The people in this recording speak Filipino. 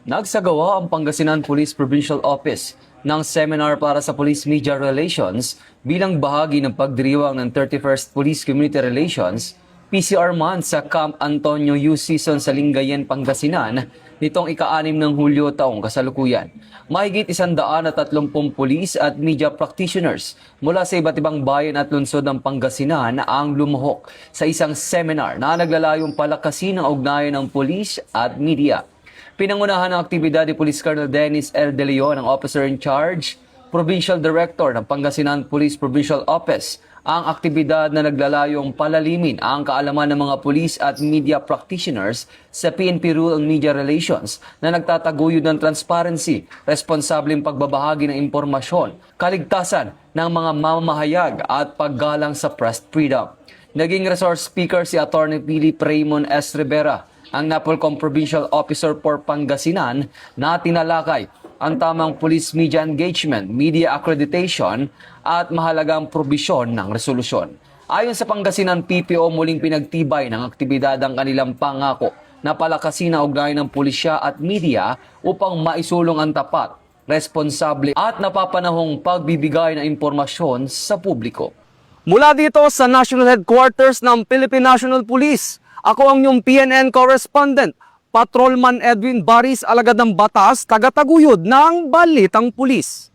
Nagsagawa ang Pangasinan Police Provincial Office ng seminar para sa Police Media Relations bilang bahagi ng pagdiriwang ng 31st Police Community Relations PCR Month sa Camp Antonio U Season sa Lingayen, Pangasinan nitong ika-6 ng Hulyo taong kasalukuyan. Mahigit 130 pulis at media practitioners mula sa iba't ibang bayan at lungsod ng Pangasinan ang lumuhok sa isang seminar na naglalayong palakasin ang ugnayan ng pulis at media. Pinangunahan ng aktibidad ni Police Colonel Dennis L. De Leon, ang Officer in Charge, Provincial Director ng Pangasinan Police Provincial Office, ang aktibidad na naglalayong palalimin ang kaalaman ng mga pulis at media practitioners sa PNP Rural Media Relations na nagtataguyod ng transparency, responsableng pagbabahagi ng impormasyon, kaligtasan ng mga mamamahayag at paggalang sa press freedom. Naging resource speaker si Atty. Philip Raymond S. Rivera, ang NAPOLCOM Provincial Officer for Pangasinan, na tinalakay ang tamang police media engagement, media accreditation at mahalagang probisyon ng resolusyon. Ayon sa Pangasinan PPO, muling pinagtibay ng aktibidad ang kanilang pangako na palakasin ang ugnayan ng pulisya at media upang maisulong ang tapat, responsable at napapanahong pagbibigay ng impormasyon sa publiko. Mula dito sa National Headquarters ng Philippine National Police, ako ang inyong PNN correspondent, Patrolman Edwin Baris, alagad ng batas, tagataguyod ng Balitang Pulis.